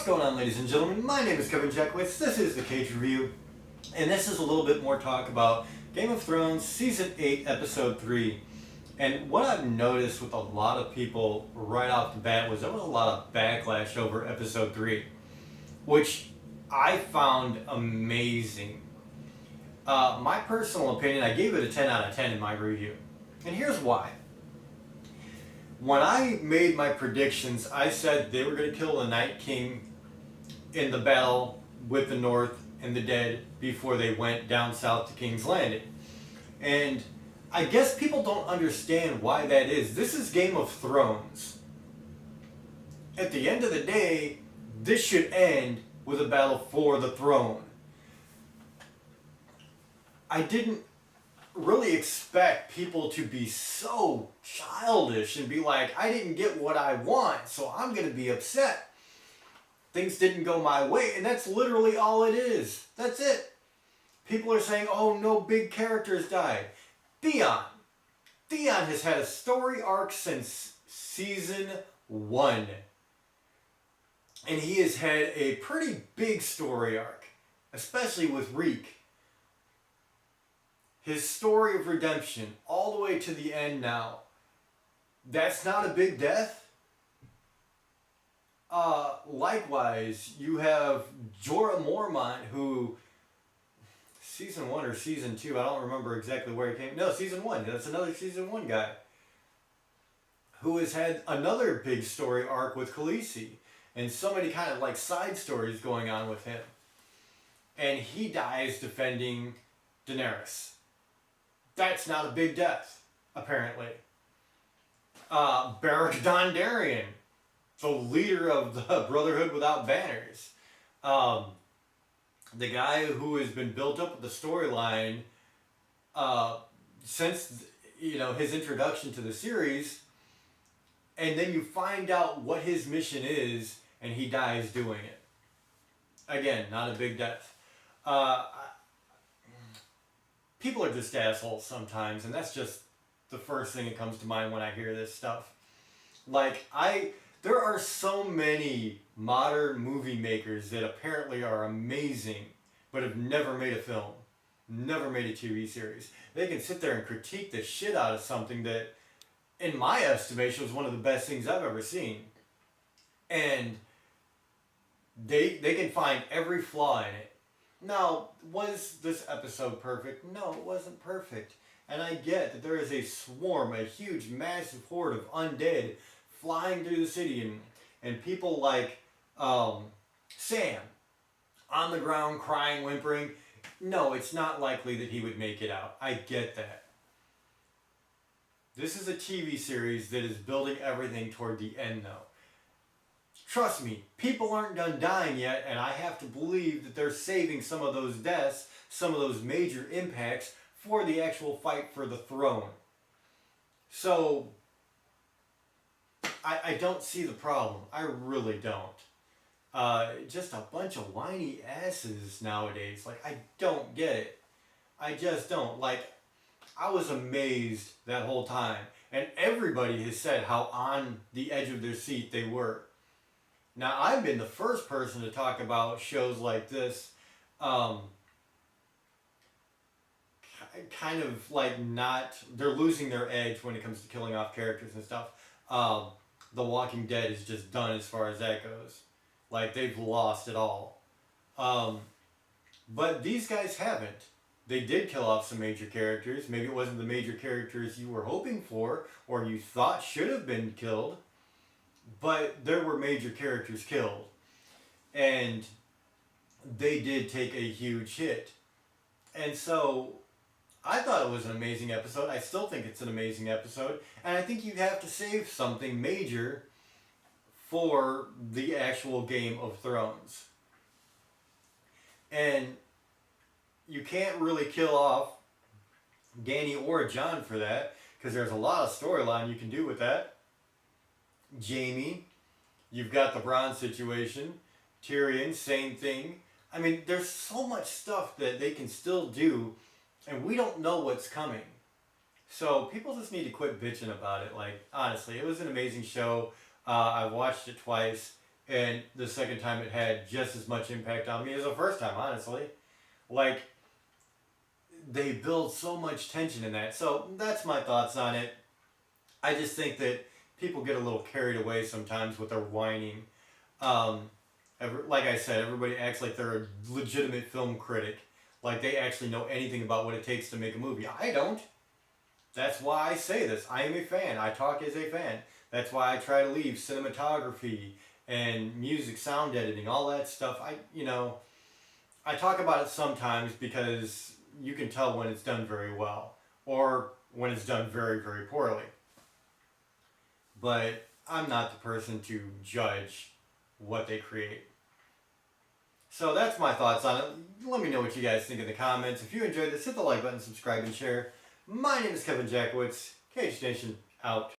What's going on, ladies and gentlemen? My name is Kevin Jackwitz. This is the Kaged Review, and this is a little bit more talk about Game of Thrones Season 8, Episode 3. And what I've noticed with a lot of people right off the bat was there was a lot of backlash over Episode 3, which I found amazing. My personal opinion, I gave it a 10 out of 10 in my review. And here's why. When I made my predictions, I said they were going to kill the Night King in the battle with the North and the dead before they went down south to King's Landing. And I guess people don't understand why that is. This is Game of Thrones. At the end of the day, this should end with a battle for the throne. I didn't really expect people to be so childish and be like, I didn't get what I want, so I'm going to be upset. Things didn't go my way, and that's literally all it is. That's it. People are saying, oh, no big characters died. Theon has had a story arc since season 1. And he has had a pretty big story arc, especially with Reek. His story of redemption, all the way to the end now. That's not a big death. Likewise, you have Jorah Mormont, who, season 1 or season 2, I don't remember exactly where he came. No, season 1. That's another season 1 guy. Who has had another big story arc with Khaleesi. And so many kind of like side stories going on with him. And he dies defending Daenerys. That's not a big death, apparently. Beric Dondarrion, the leader of the Brotherhood Without Banners. The guy who has been built up with the storyline since his introduction to the series, and then you find out what his mission is, and he dies doing it. Again, not a big death. People are just assholes sometimes, and that's just the first thing that comes to mind when I hear this stuff. There are so many modern movie makers that apparently are amazing, but have never made a film, never made a TV series. They can sit there and critique the shit out of something that, in my estimation, was one of the best things I've ever seen. And they can find every flaw in it. Now, was this episode perfect? No, it wasn't perfect. And I get that there is a swarm, a huge, massive horde of undead flying through the city, and people like Sam on the ground crying, whimpering. No, it's not likely that he would make it out. I get that. This is a TV series that is building everything toward the end, though. Trust me, people aren't done dying yet, and I have to believe that they're saving some of those deaths, some of those major impacts, for the actual fight for the throne. So, I don't see the problem. I really don't. Just a bunch of whiny asses nowadays. I don't get it. I just don't. I was amazed that whole time. And everybody has said how on the edge of their seat they were. Now, I've been the first person to talk about shows like this, kind of they're losing their edge when it comes to killing off characters and stuff. The Walking Dead is just done as far as that goes. They've lost it all. But these guys haven't. They did kill off some major characters. Maybe it wasn't the major characters you were hoping for, or you thought should have been killed. But there were major characters killed. And they did take a huge hit. And so, I thought it was an amazing episode. I still think it's an amazing episode. And I think you have to save something major for the actual Game of Thrones. And you can't really kill off Dany or Jon for that, because there's a lot of storyline you can do with that. Jaime, you've got the Bronn situation. Tyrion, same thing. I mean, there's so much stuff that they can still do, and we don't know what's coming. So people just need to quit bitching about it. Honestly, it was an amazing show. I've watched it twice. and the second time it had just as much impact on me as the first time, honestly. Like, they build so much tension in that. So that's my thoughts on it. I just think that people get a little carried away sometimes with their whining. Like I said, everybody acts like they're a legitimate film critic, like they actually know anything about what it takes to make a movie. I don't. That's why I say this. I am a fan. I talk as a fan. That's why I try to leave cinematography and music, sound editing, all that stuff. I talk about it sometimes because you can tell when it's done very well or when it's done very, very poorly. But I'm not the person to judge what they create. So that's my thoughts on it. Let me know what you guys think in the comments. If you enjoyed this, hit the like button, subscribe, and share. My name is Kevin Jackowitz. Kaged Nation, out.